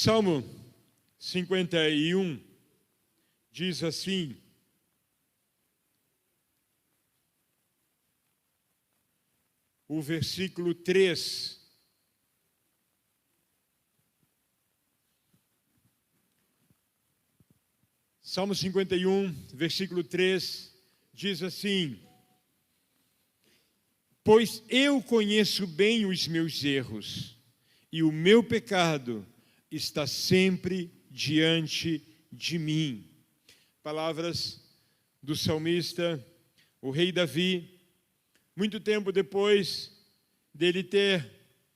Salmo 51 diz assim: o versículo 3. Salmo 51, versículo 3, diz assim: pois eu conheço bem os meus erros, e o meu pecado está sempre diante de mim. Palavras do salmista, o rei Davi, muito tempo depois dele ter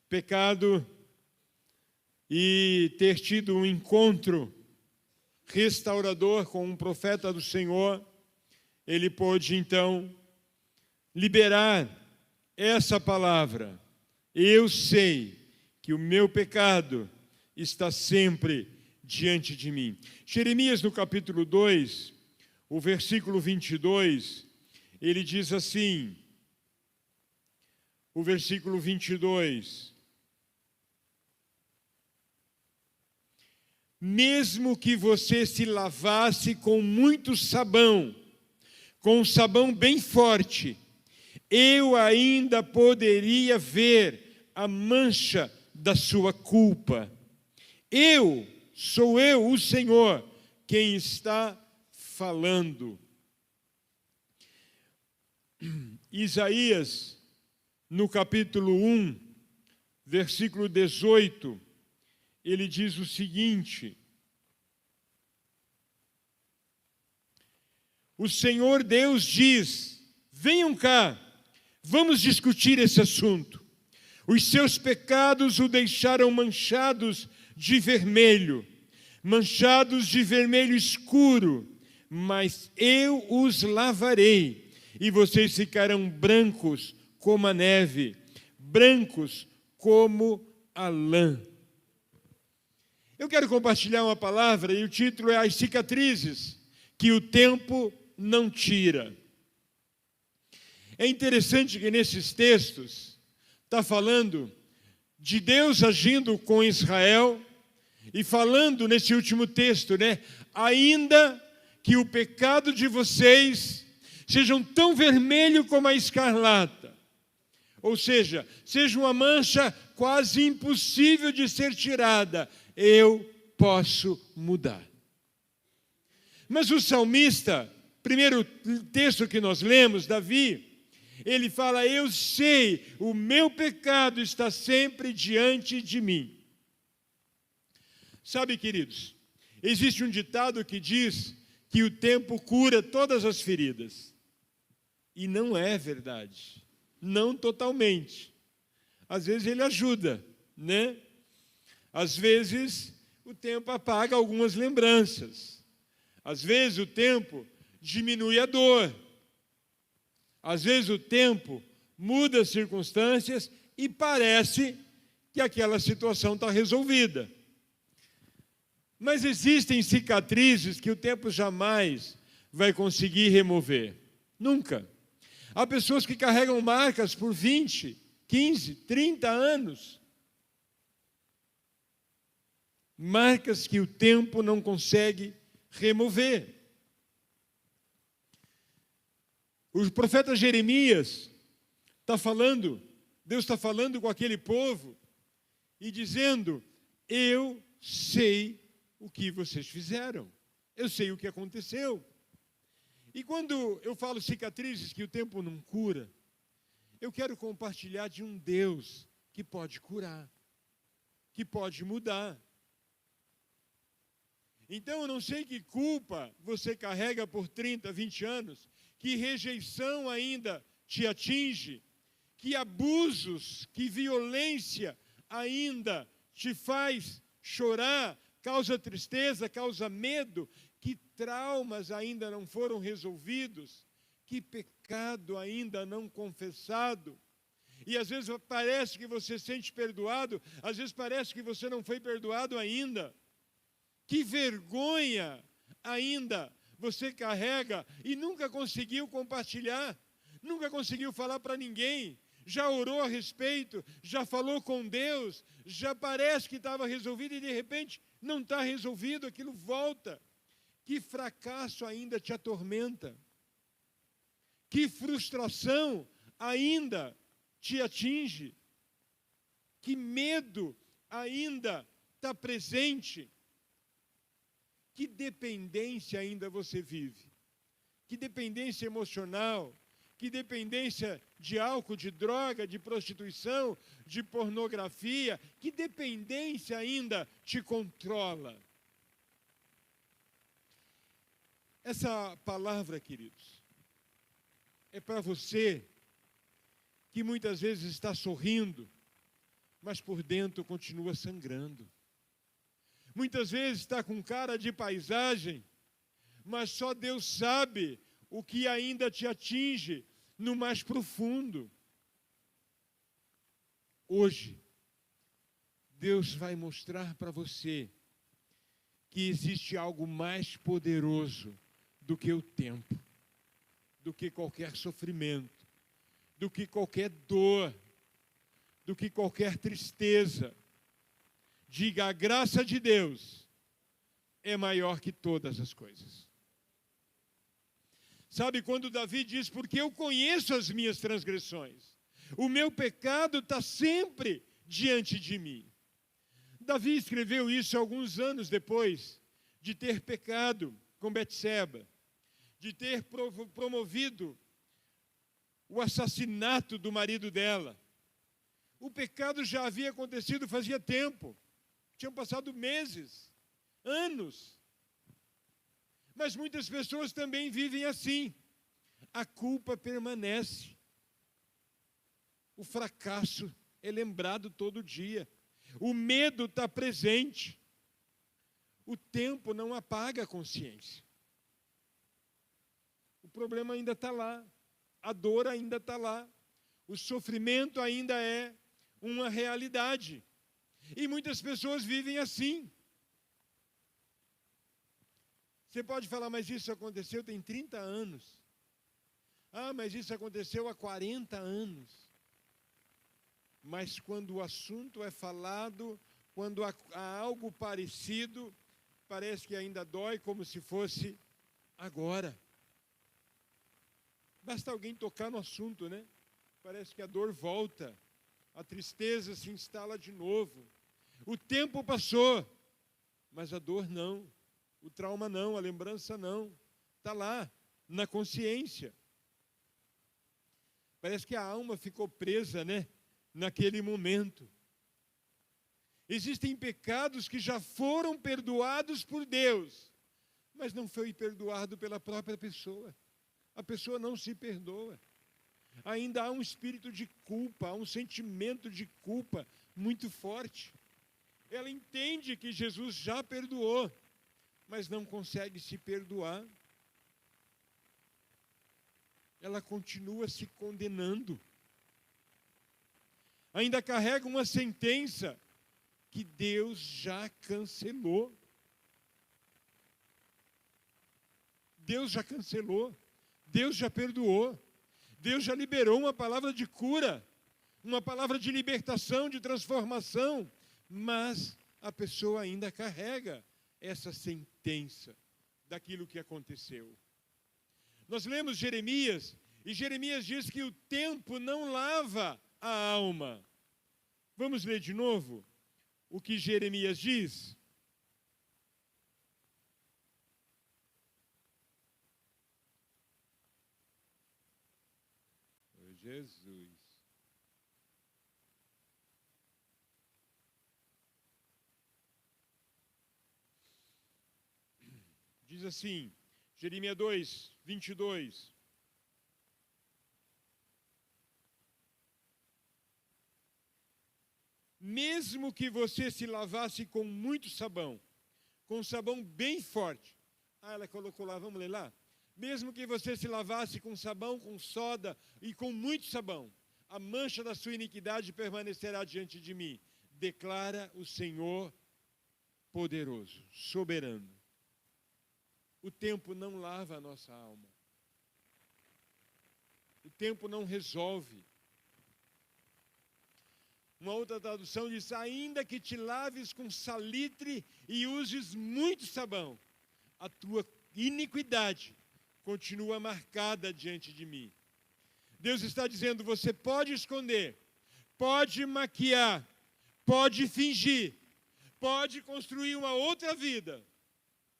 pecado e ter tido um encontro restaurador com um profeta do Senhor, ele pôde então liberar essa palavra: eu sei que o meu pecado está sempre diante de mim. Jeremias, no capítulo 2, o versículo 22, ele diz assim, o versículo 22: mesmo que você se lavasse com muito sabão, com um sabão bem forte, eu ainda poderia ver a mancha da sua culpa. Sou eu, o Senhor, quem está falando. Isaías, no capítulo 1, versículo 18, ele diz o seguinte: o Senhor Deus diz: venham cá, vamos discutir esse assunto. Os seus pecados o deixaram manchados de vermelho escuro, mas eu os lavarei, e vocês ficarão brancos como a neve, brancos como a lã. Eu quero compartilhar uma palavra, e o título é As Cicatrizes que o tempo não tira. É interessante que nesses textos está falando de Deus agindo com Israel e falando nesse último texto, ainda que o pecado de vocês sejam tão vermelho como a escarlata, ou seja uma mancha quase impossível de ser tirada, eu posso mudar. Mas o salmista, primeiro texto que nós lemos, Davi, ele fala: eu sei, o meu pecado está sempre diante de mim. Sabe, queridos, existe um ditado que diz que o tempo cura todas as feridas. E não é verdade. Não totalmente. Às vezes ele ajuda, Às vezes o tempo apaga algumas lembranças. Às vezes o tempo diminui a dor. Às vezes o tempo muda as circunstâncias e parece que aquela situação está resolvida. Mas existem cicatrizes que o tempo jamais vai conseguir remover. Nunca. Há pessoas que carregam marcas por 20, 15, 30 anos. Marcas que o tempo não consegue remover. O profeta Jeremias está falando, Deus está falando com aquele povo e dizendo: eu sei o que vocês fizeram, eu sei o que aconteceu. E quando eu falo cicatrizes que o tempo não cura, eu quero compartilhar de um Deus que pode curar, que pode mudar. Então eu não sei que culpa você carrega por 30, 20 anos, que rejeição ainda te atinge, que abusos, que violência ainda te faz chorar, causa tristeza, causa medo, que traumas ainda não foram resolvidos, que pecado ainda não confessado. E às vezes parece que você se sente perdoado, às vezes parece que você não foi perdoado ainda. Que vergonha ainda você carrega e nunca conseguiu compartilhar, nunca conseguiu falar para ninguém, já orou a respeito, já falou com Deus, já parece que estava resolvido e de repente não está resolvido, aquilo volta. Que fracasso ainda te atormenta? Que frustração ainda te atinge? Que medo ainda está presente? Que dependência ainda você vive? Que dependência emocional? Que dependência de álcool, de droga, de prostituição, de pornografia? Que dependência ainda te controla? Essa palavra, queridos, é para você que muitas vezes está sorrindo, mas por dentro continua sangrando. Muitas vezes está com cara de paisagem, mas só Deus sabe o que ainda te atinge no mais profundo. Hoje, Deus vai mostrar para você que existe algo mais poderoso do que o tempo, do que qualquer sofrimento, do que qualquer dor, do que qualquer tristeza. Diga, a graça de Deus é maior que todas as coisas. Sabe quando Davi diz, porque eu conheço as minhas transgressões, o meu pecado está sempre diante de mim. Davi escreveu isso alguns anos depois de ter pecado com Betseba, de ter promovido o assassinato do marido dela. O pecado já havia acontecido fazia tempo, tinham passado meses, anos. Mas muitas pessoas também vivem assim. A culpa permanece. O fracasso é lembrado todo dia. O medo está presente. O tempo não apaga a consciência. O problema ainda está lá. A dor ainda está lá. O sofrimento ainda é uma realidade. E muitas pessoas vivem assim. Você pode falar, mas isso aconteceu tem 30 anos. Ah, mas isso aconteceu há 40 anos. Mas quando o assunto é falado, quando há algo parecido, parece que ainda dói como se fosse agora. Basta alguém tocar no assunto, né? Parece que a dor volta, a tristeza se instala de novo. O tempo passou, mas a dor não. O trauma não, a lembrança não. Está lá, na consciência. Parece que a alma ficou presa, né? Naquele momento. Existem pecados que já foram perdoados por Deus, mas não foi perdoado pela própria pessoa. A pessoa não se perdoa. Ainda há um espírito de culpa, há um sentimento de culpa muito forte. Ela entende que Jesus já perdoou, mas não consegue se perdoar. Ela continua se condenando. Ainda carrega uma sentença que Deus já cancelou. Deus já cancelou. Deus já perdoou. Deus já liberou uma palavra de cura, uma palavra de libertação, de transformação, mas a pessoa ainda carrega essa sentença daquilo que aconteceu. Nós lemos Jeremias, e Jeremias diz que o tempo não lava a alma. Vamos ler de novo o que Jeremias diz? Oh, Jesus. Diz assim, Jeremias 2, 22. Mesmo que você se lavasse com muito sabão, com sabão bem forte. Ah, ela colocou lá, vamos ler lá? Mesmo que você se lavasse com sabão, com soda e com muito sabão, a mancha da sua iniquidade permanecerá diante de mim, declara o Senhor poderoso, soberano. O tempo não lava a nossa alma. O tempo não resolve. Uma outra tradução diz: ainda que te laves com salitre e uses muito sabão, a tua iniquidade continua marcada diante de mim. Deus está dizendo: você pode esconder, pode maquiar, pode fingir, pode construir uma outra vida.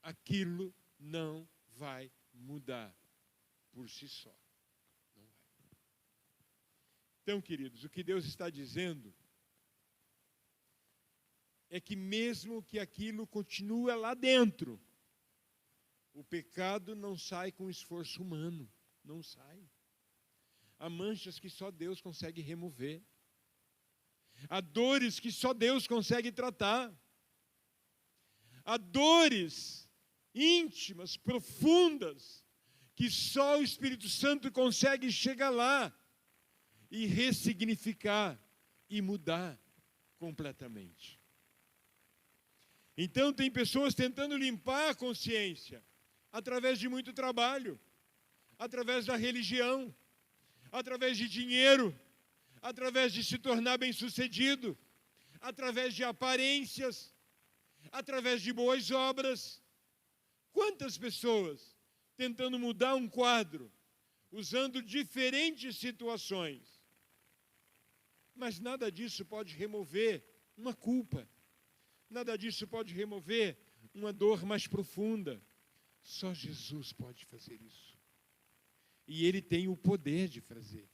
Aquilo não vai mudar por si só. Não vai. Então, queridos, o que Deus está dizendo é que mesmo que aquilo continue lá dentro, o pecado não sai com esforço humano, não sai. Há manchas que só Deus consegue remover. Há dores que só Deus consegue tratar. Há dores íntimas, profundas, que só o Espírito Santo consegue chegar lá e ressignificar e mudar completamente. Então, tem pessoas tentando limpar a consciência através de muito trabalho, através da religião, através de dinheiro, através de se tornar bem-sucedido, através de aparências, através de boas obras. Quantas pessoas tentando mudar um quadro, usando diferentes situações, mas nada disso pode remover uma culpa. Nada disso pode remover uma dor mais profunda. Só Jesus pode fazer isso. E Ele tem o poder de fazer.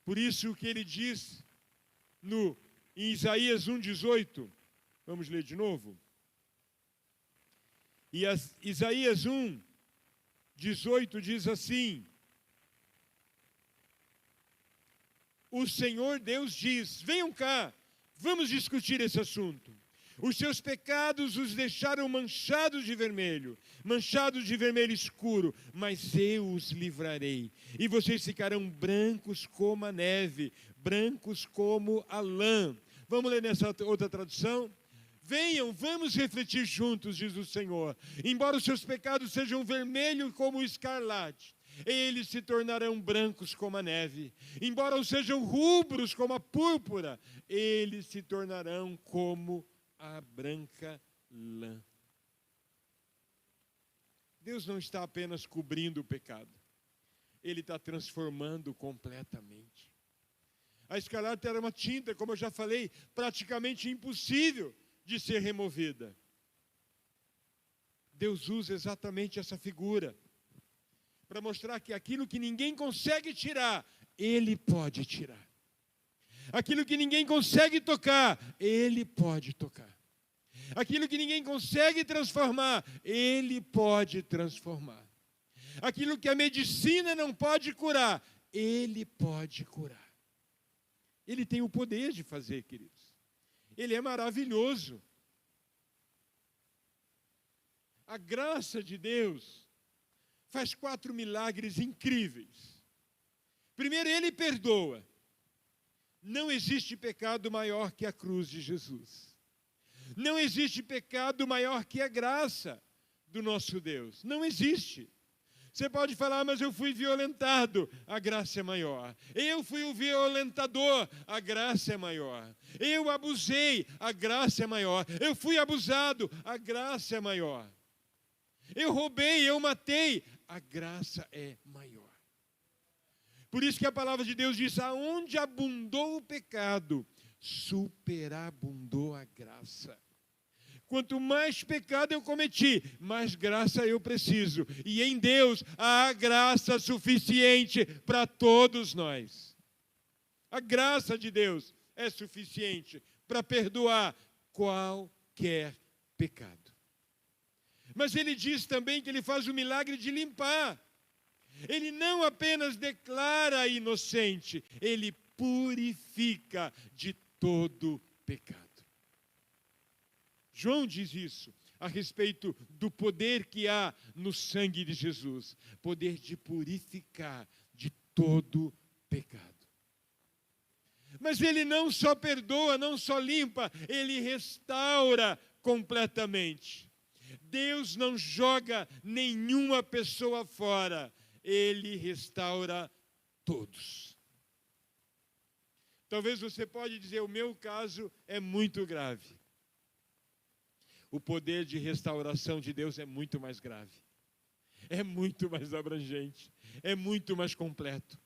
Por isso o que Ele diz em Isaías 1,18, vamos ler de novo? E Isaías 1,18 diz assim: o Senhor Deus diz, venham cá, vamos discutir esse assunto. Os seus pecados os deixaram manchados de vermelho escuro, mas eu os livrarei, e vocês ficarão brancos como a neve, brancos como a lã. Vamos ler nessa outra tradução? Venham, vamos refletir juntos, diz o Senhor. Embora os seus pecados sejam vermelhos como o escarlate, eles se tornarão brancos como a neve. Embora sejam rubros como a púrpura, eles se tornarão como a branca lã. Deus não está apenas cobrindo o pecado, Ele está transformando completamente. A escarlate era uma tinta, como eu já falei, praticamente impossível de ser removida. Deus usa exatamente essa figura para mostrar que aquilo que ninguém consegue tirar, Ele pode tirar. Aquilo que ninguém consegue tocar, Ele pode tocar. Aquilo que ninguém consegue transformar, Ele pode transformar. Aquilo que a medicina não pode curar, Ele pode curar. Ele tem o poder de fazer, queridos. Ele é maravilhoso. A graça de Deus faz 4 milagres incríveis. Primeiro, Ele perdoa. Não existe pecado maior que a cruz de Jesus. Não existe pecado maior que a graça do nosso Deus. Não existe. Você pode falar, mas eu fui violentado, a graça é maior. Eu fui o violentador, a graça é maior. Eu abusei, a graça é maior. Eu fui abusado, a graça é maior. Eu roubei, eu matei, a graça é maior. Por isso que a palavra de Deus diz, aonde abundou o pecado, superabundou a graça. Quanto mais pecado eu cometi, mais graça eu preciso. E em Deus há graça suficiente para todos nós. A graça de Deus é suficiente para perdoar qualquer pecado. Mas Ele diz também que Ele faz o milagre de limpar. Ele não apenas declara inocente, Ele purifica de todo pecado. João diz isso a respeito do poder que há no sangue de Jesus. Poder de purificar de todo pecado. Mas Ele não só perdoa, não só limpa, Ele restaura completamente. Deus não joga nenhuma pessoa fora. Ele restaura todos. Talvez você pode dizer, o meu caso é muito grave. O poder de restauração de Deus é muito mais grave. É muito mais abrangente. É muito mais completo.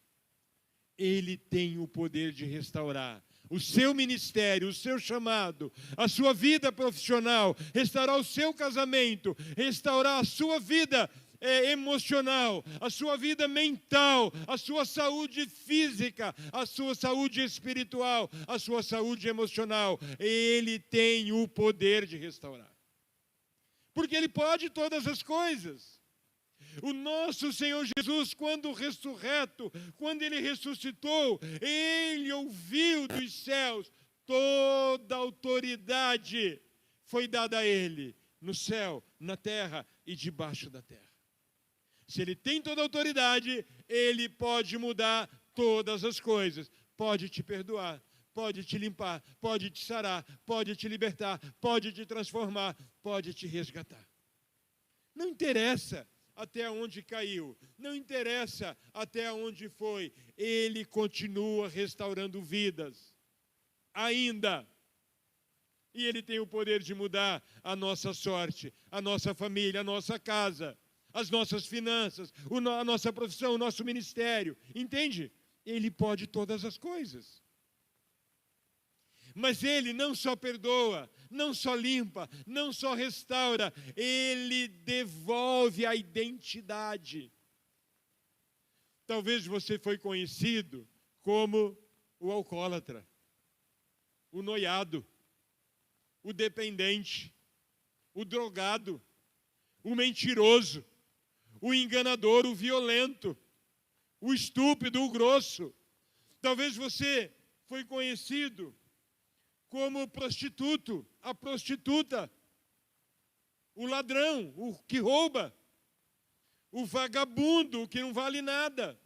Ele tem o poder de restaurar o seu ministério, o seu chamado, a sua vida profissional, restaurar o seu casamento, restaurar a sua vida emocional, a sua vida mental, a sua saúde física, a sua saúde espiritual, a sua saúde emocional. Ele tem o poder de restaurar. Porque Ele pode todas as coisas. O nosso Senhor Jesus, quando ressurreto, quando Ele ressuscitou, Ele ouviu dos céus, toda a autoridade foi dada a Ele, no céu, na terra e debaixo da terra. Se Ele tem toda a autoridade, Ele pode mudar todas as coisas, pode te perdoar, pode te limpar, pode te sarar, pode te libertar, pode te transformar, pode te resgatar. Não interessa até onde caiu, não interessa até onde foi, Ele continua restaurando vidas, ainda. E Ele tem o poder de mudar a nossa sorte, a nossa família, a nossa casa, as nossas finanças, a nossa profissão, o nosso ministério, entende? Ele pode todas as coisas. Mas Ele não só perdoa, não só limpa, não só restaura, Ele devolve a identidade. Talvez você foi conhecido como o alcoólatra, o noiado, o dependente, o drogado, o mentiroso, o enganador, o violento, o estúpido, o grosso. Talvez você foi conhecido como o prostituto, a prostituta, o ladrão, o que rouba, o vagabundo, o que não vale nada.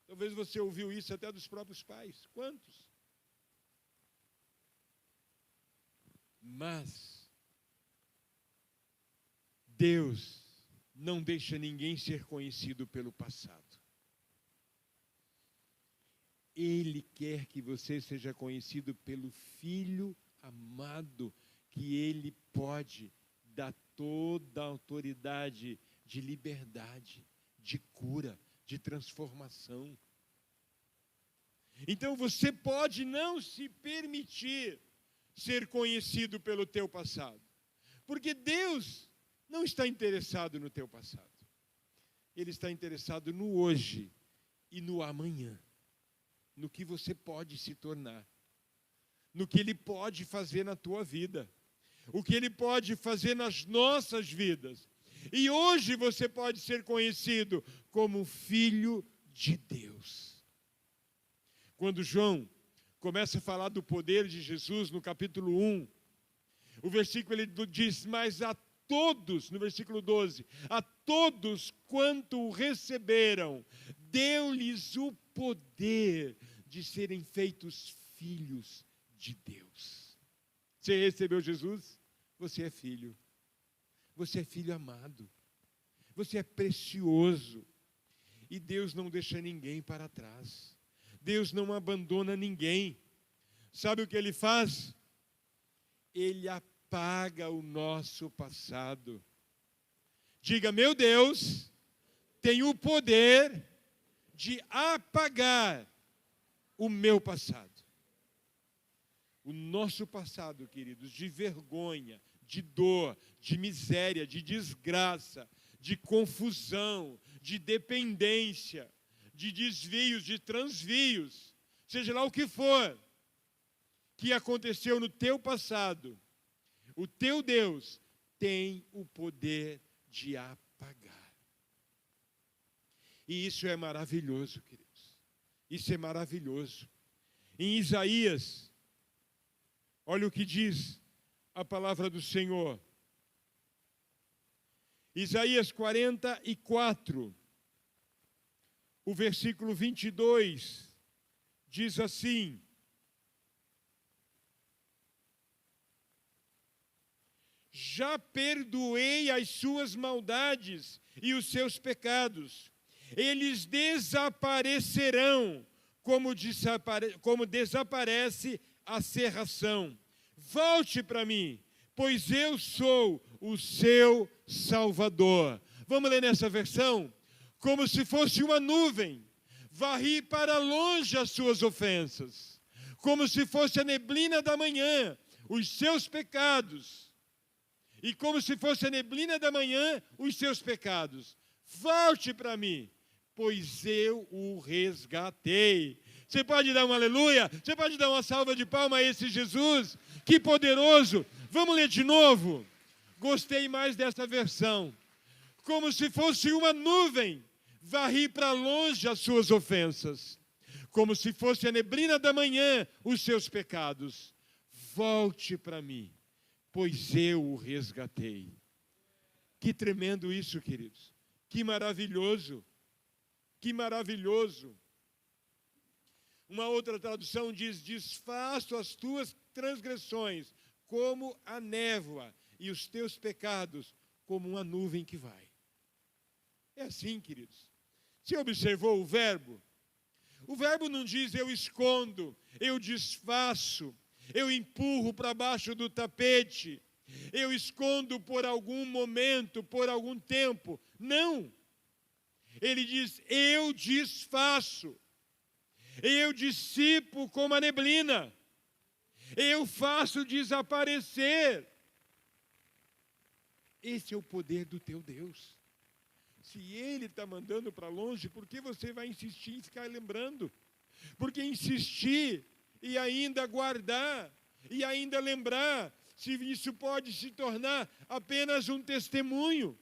Talvez você ouviu isso até dos próprios pais. Quantos? Mas Deus não deixa ninguém ser conhecido pelo passado. Ele quer que você seja conhecido pelo Filho amado, que Ele pode dar toda a autoridade de liberdade, de cura, de transformação. Então você pode não se permitir ser conhecido pelo teu passado, porque Deus não está interessado no teu passado. Ele está interessado no hoje e no amanhã. No que você pode se tornar, no que Ele pode fazer na tua vida, o que Ele pode fazer nas nossas vidas. E hoje você pode ser conhecido como filho de Deus. Quando João começa a falar do poder de Jesus no capítulo 1, o versículo ele diz, mas a todos, no versículo 12, a todos quanto o receberam, deu-lhes o poder de serem feitos filhos de Deus. Você recebeu Jesus? Você é filho. Você é filho amado. Você é precioso. E Deus não deixa ninguém para trás. Deus não abandona ninguém. Sabe o que Ele faz? Ele apaga o nosso passado. Diga, meu Deus tem o poder de apagar o meu passado. O nosso passado, queridos, de vergonha, de dor, de miséria, de desgraça, de confusão, de dependência, de desvios, de transvios, seja lá o que for, que aconteceu no teu passado, o teu Deus tem o poder de apagar. E isso é maravilhoso, queridos. Isso é maravilhoso. Em Isaías, olha o que diz a palavra do Senhor. Isaías 44, o versículo 22, diz assim: já perdoei as suas maldades e os seus pecados, eles desaparecerão como desaparece a cerração. Volte para mim, pois eu sou o seu Salvador. Vamos ler nessa versão? Como se fosse uma nuvem, varri para longe as suas ofensas. Como se fosse a neblina da manhã, os seus pecados. E como se fosse a neblina da manhã, os seus pecados. Volte para mim, pois eu o resgatei. Você pode dar um aleluia? Você pode dar uma salva de palmas a esse Jesus? Que poderoso! Vamos ler de novo? Gostei mais dessa versão. Como se fosse uma nuvem, varri para longe as suas ofensas. Como se fosse a neblina da manhã, os seus pecados. Volte para mim, pois eu o resgatei. Que tremendo isso, queridos. Que maravilhoso. Que maravilhoso. Uma outra tradução diz: desfaço as tuas transgressões como a névoa e os teus pecados como uma nuvem que vai. É assim, queridos. Você observou o verbo? O verbo não diz eu escondo, eu desfaço, eu empurro para baixo do tapete, eu escondo por algum momento, por algum tempo. Não. Ele diz eu desfaço. Eu dissipo como a neblina. Eu faço desaparecer. Esse é o poder do teu Deus. Se Ele está mandando para longe, por que você vai insistir em ficar lembrando? Porque insistir e ainda guardar e ainda lembrar, se isso pode se tornar apenas um testemunho.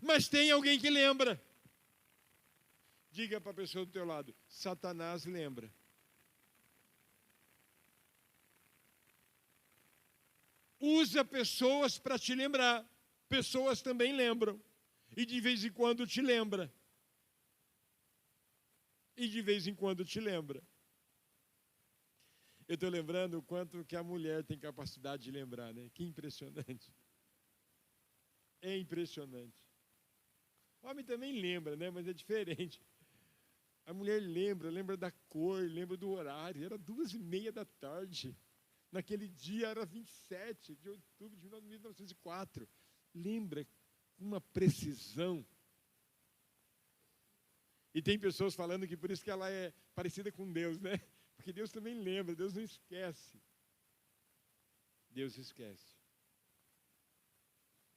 Mas tem alguém que lembra. Diga para a pessoa do teu lado: Satanás lembra. Usa pessoas para te lembrar. Pessoas também lembram. E de vez em quando te lembra. E de vez em quando te lembra. Eu estou lembrando o quanto que a mulher tem capacidade de lembrar, né? Que impressionante. É impressionante. O homem também lembra, né? Mas é diferente. A mulher lembra da cor, lembra do horário. Era 2:30 da tarde. Naquele dia era 27 de outubro de 1904. Lembra com uma precisão. E tem pessoas falando que por isso que ela é parecida com Deus, né? Porque Deus também lembra, Deus não esquece. Deus esquece.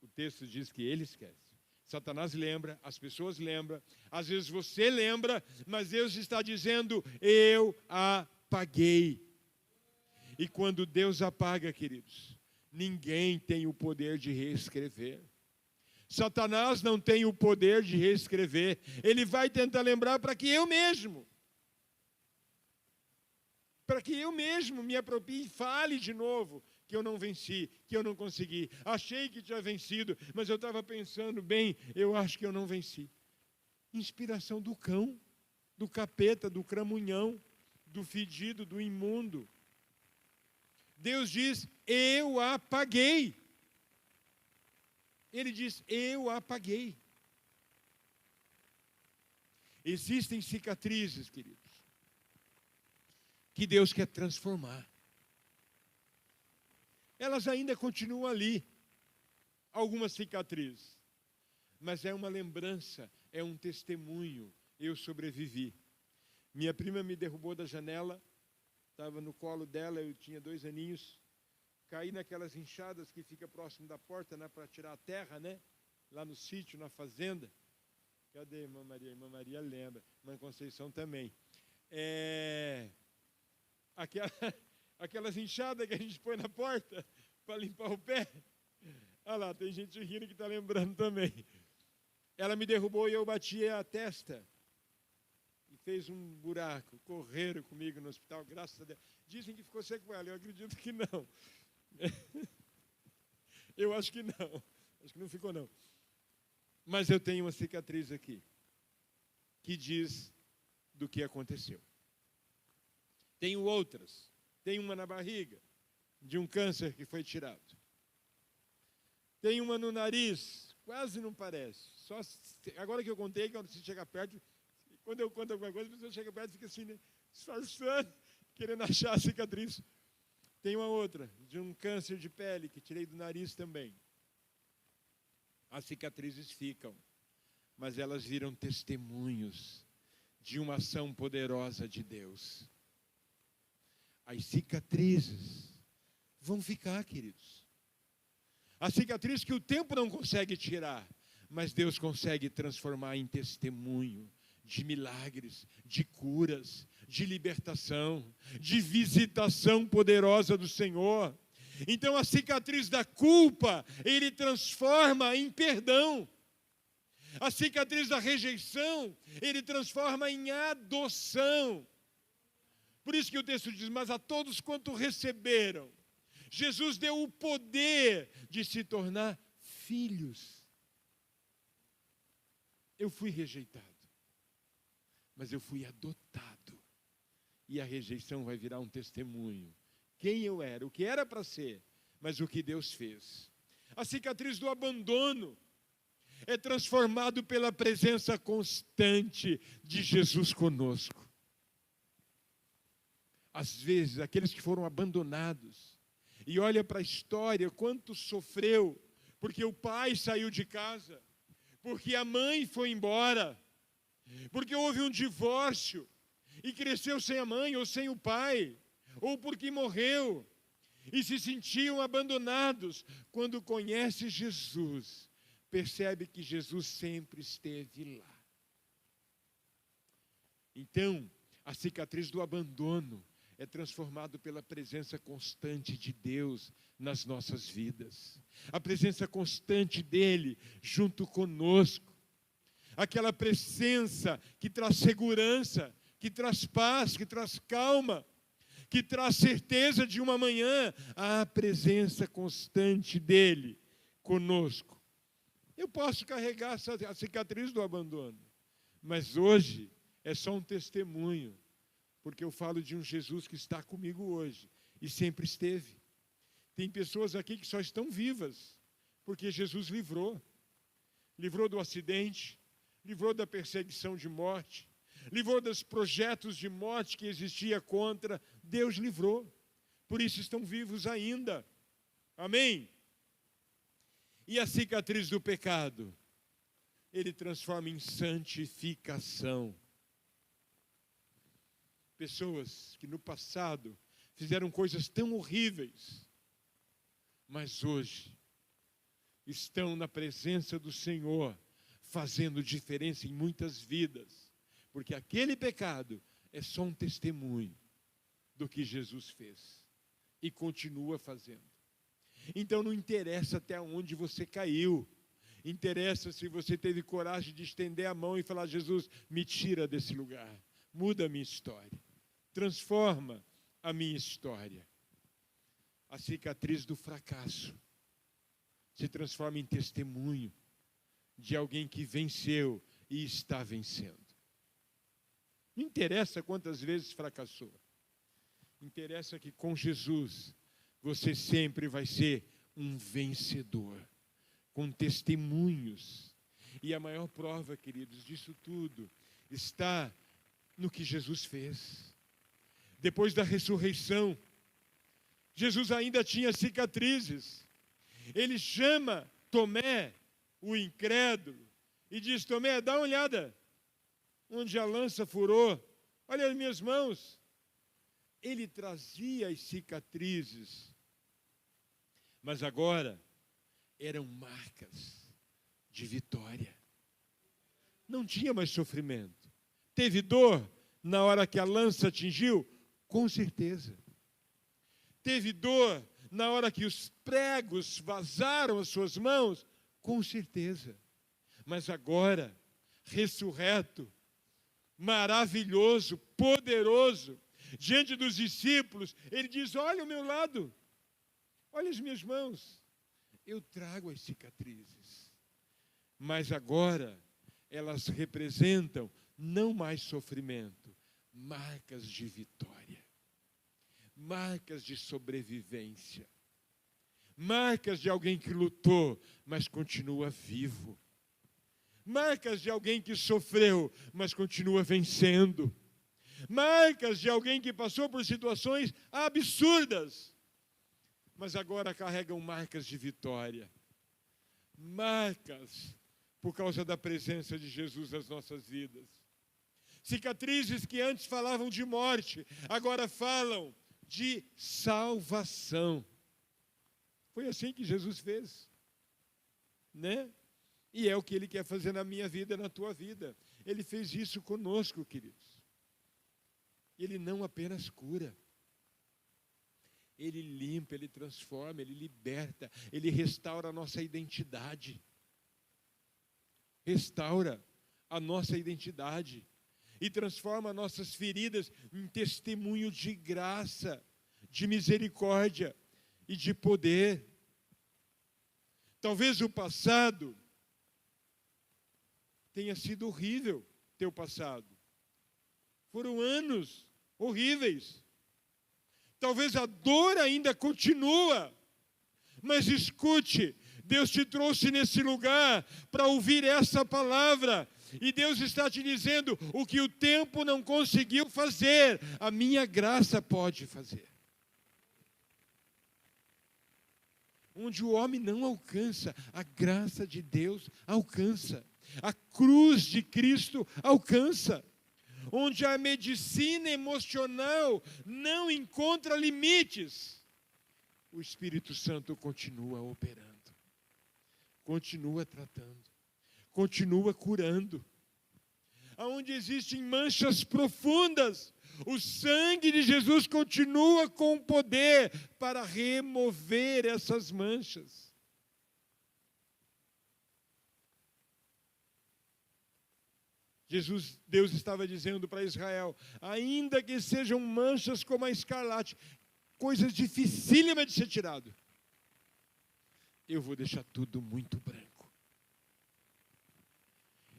O texto diz que Ele esquece. Satanás lembra, as pessoas lembram, às vezes você lembra, mas Deus está dizendo: eu apaguei. E quando Deus apaga, queridos, ninguém tem o poder de reescrever. Satanás não tem o poder de reescrever. Ele vai tentar lembrar para que eu mesmo me aproprie e fale de novo que eu não venci, que eu não consegui. Achei que tinha vencido, mas eu estava pensando, bem, eu acho que eu não venci. Inspiração do cão, do capeta, do cramunhão, do fedido, do imundo. Deus diz: eu apaguei. Ele diz: eu apaguei. Existem cicatrizes, queridos, que Deus quer transformar. Elas ainda continuam ali, algumas cicatrizes, mas é uma lembrança, é um testemunho. Eu sobrevivi. Minha prima me derrubou da janela, estava no colo dela, eu tinha 2 aninhos, caí naquelas enxadas que fica próximo da porta, né, para tirar a terra, né, lá no sítio, na fazenda. Cadê a irmã Maria? A irmã Maria lembra, irmã Conceição também. Aquelas enxadas que a gente põe na porta para limpar o pé. Olha lá, tem gente rindo que está lembrando também. Ela me derrubou e eu bati a testa. E fez um buraco. Correram comigo no hospital, graças a Deus. Dizem que ficou sequela, eu acredito que não. Eu acho que não. Acho que não ficou, não. Mas eu tenho uma cicatriz aqui que diz do que aconteceu. Tenho outras. Tem uma na barriga, de um câncer que foi tirado. Tem uma no nariz, quase não parece. Só agora que eu contei, quando você chegar perto, Quando eu conto alguma coisa, a pessoa chega perto e fica assim, né? Disfarçando, querendo achar a cicatriz. Tem uma outra, de um câncer de pele, que tirei do nariz também. As cicatrizes ficam, mas elas viram testemunhos de uma ação poderosa de Deus. As cicatrizes vão ficar, queridos. As cicatrizes que o tempo não consegue tirar, mas Deus consegue transformar em testemunho de milagres, de curas, de libertação, de visitação poderosa do Senhor. Então a cicatriz da culpa, Ele transforma em perdão. A cicatriz da rejeição, Ele transforma em adoção. Por isso que o texto diz, mas a todos quanto receberam, Jesus deu o poder de se tornar filhos. Eu fui rejeitado, mas eu fui adotado. E a rejeição vai virar um testemunho. Quem eu era, o que era para ser, mas o que Deus fez. A cicatriz do abandono é transformado pela presença constante de Jesus conosco. Às vezes, aqueles que foram abandonados, e olha para a história, quanto sofreu, porque o pai saiu de casa, porque a mãe foi embora, porque houve um divórcio, e cresceu sem a mãe ou sem o pai, ou porque morreu, e se sentiam abandonados. Quando conhece Jesus, percebe que Jesus sempre esteve lá. Então, a cicatriz do abandono é transformado pela presença constante de Deus nas nossas vidas. A presença constante dEle junto conosco. Aquela presença que traz segurança, que traz paz, que traz calma, que traz certeza de uma manhã. A presença constante dEle conosco. Eu posso carregar a cicatriz do abandono, mas hoje é só um testemunho, porque eu falo de um Jesus que está comigo hoje e sempre esteve. Tem pessoas aqui que só estão vivas porque Jesus livrou. Livrou do acidente, livrou da perseguição de morte, livrou dos projetos de morte que existia contra. Deus livrou. Por isso estão vivos ainda. Amém? E a cicatriz do pecado? Ele transforma em santificação. Pessoas que no passado fizeram coisas tão horríveis, mas hoje estão na presença do Senhor, fazendo diferença em muitas vidas, porque aquele pecado é só um testemunho do que Jesus fez e continua fazendo. Então não interessa até onde você caiu, interessa se você teve coragem de estender a mão e falar: Jesus, me tira desse lugar, muda a minha história, transforma a minha história. A cicatriz do fracasso se transforma em testemunho de alguém que venceu e está vencendo. Não interessa quantas vezes fracassou, interessa que com Jesus você sempre vai ser um vencedor, com testemunhos. E a maior prova, queridos, disso tudo está no que Jesus fez. Depois da ressurreição, Jesus ainda tinha cicatrizes. Ele chama Tomé, o incrédulo, e diz: Tomé, dá uma olhada onde a lança furou, olha as minhas mãos. Ele trazia as cicatrizes, mas agora eram marcas de vitória. Não tinha mais sofrimento. Teve dor na hora que a lança atingiu? Com certeza. Teve dor na hora que os pregos vazaram as suas mãos? Com certeza. Mas agora, ressurreto, maravilhoso, poderoso, diante dos discípulos, ele diz: olha o meu lado, olha as minhas mãos, eu trago as cicatrizes, mas agora elas representam não mais sofrimento, marcas de vitória, marcas de sobrevivência, marcas de alguém que lutou, mas continua vivo, Marcas de alguém que sofreu, mas continua vencendo. Marcas de alguém que passou por situações absurdas, mas agora carregam marcas de vitória. Marcas por causa da presença de Jesus nas nossas vidas. Cicatrizes que antes falavam de morte, agora falam de salvação. Foi assim que Jesus fez, né? E é o que Ele quer fazer na minha vida, na tua vida. Ele fez isso conosco, queridos. Ele não apenas cura. Ele limpa, Ele transforma, Ele liberta, Ele restaura a nossa identidade. Restaura a nossa identidade e transforma nossas feridas em testemunho de graça, de misericórdia e de poder. Talvez o passado tenha sido horrível, teu passado. Foram anos horríveis. Talvez a dor ainda continua, mas escute, Deus te trouxe nesse lugar para ouvir essa palavra. E Deus está te dizendo, o que o tempo não conseguiu fazer, a minha graça pode fazer. Onde o homem não alcança, a graça de Deus alcança. A cruz de Cristo alcança. Onde a medicina emocional não encontra limites, o Espírito Santo continua operando, continua tratando, continua curando. Aonde existem manchas profundas, o sangue de Jesus continua com poder para remover essas manchas. Deus estava dizendo para Israel, ainda que sejam manchas como a escarlate, coisas dificílimas de ser tirado, eu vou deixar tudo muito branco.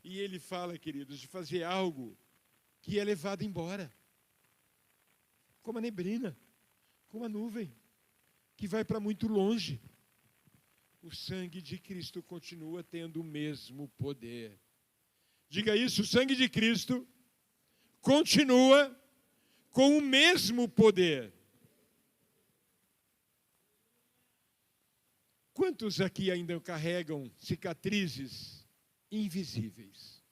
E ele fala, queridos, de fazer algo que é levado embora, como a neblina, como a nuvem, que vai para muito longe. O sangue de Cristo continua tendo o mesmo poder. Diga isso, o sangue de Cristo continua com o mesmo poder. Quantos aqui ainda carregam cicatrizes invisíveis?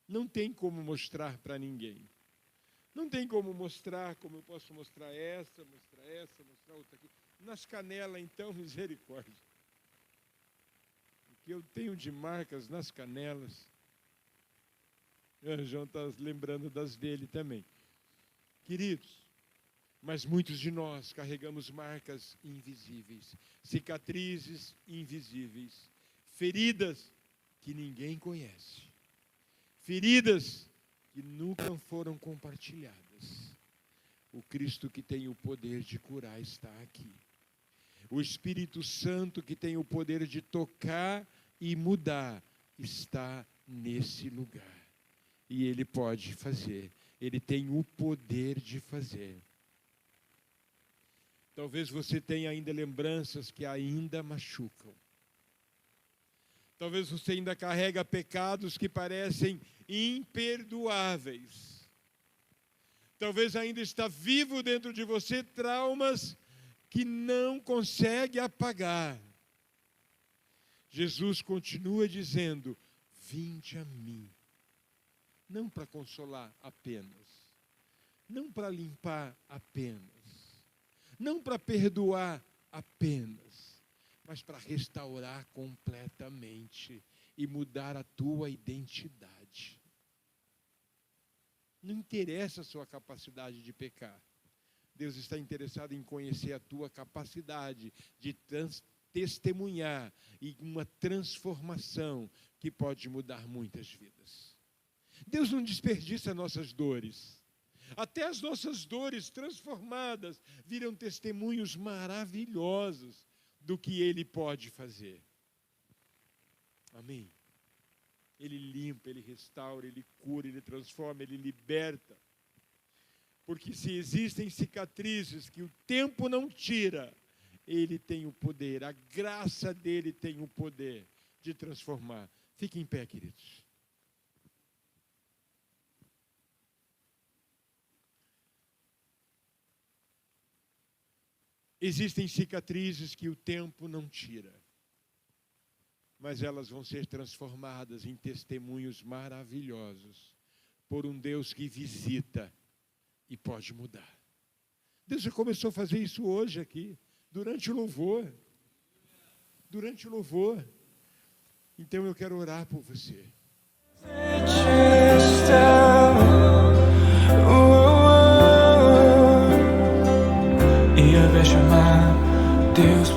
Não tem como mostrar para ninguém. Não tem como mostrar, como eu posso mostrar essa, mostrar outra aqui. Nas canelas, então, misericórdia. O que eu tenho de marcas nas canelas. O João está lembrando das dele também. Queridos, mas muitos de nós carregamos marcas invisíveis, cicatrizes invisíveis, feridas que ninguém conhece, feridas que nunca foram compartilhadas. O Cristo que tem o poder de curar está aqui. O Espírito Santo que tem o poder de tocar e mudar está nesse lugar. E Ele pode fazer, Ele tem o poder de fazer. Talvez você tenha ainda lembranças que ainda machucam. Talvez você ainda carrega pecados que parecem imperdoáveis. Talvez ainda está vivo dentro de você traumas que não consegue apagar. Jesus continua dizendo, vinde a mim. Não para consolar apenas, não para limpar apenas, não para perdoar apenas, mas para restaurar completamente e mudar a tua identidade. Não interessa a sua capacidade de pecar. Deus está interessado em conhecer a tua capacidade de testemunhar e uma transformação que pode mudar muitas vidas. Deus não desperdiça nossas dores. Até as nossas dores transformadas viram testemunhos maravilhosos do que Ele pode fazer. Amém? Ele limpa, Ele restaura, Ele cura, Ele transforma, Ele liberta. Porque se existem cicatrizes que o tempo não tira, Ele tem o poder, a graça dEle tem o poder de transformar. Fique em pé, queridos. Existem cicatrizes que o tempo não tira, mas elas vão ser transformadas em testemunhos maravilhosos por um Deus que visita e pode mudar. Deus já começou a fazer isso hoje aqui, durante o louvor. Durante o louvor. Então eu quero orar por você. E a vez chamar Deus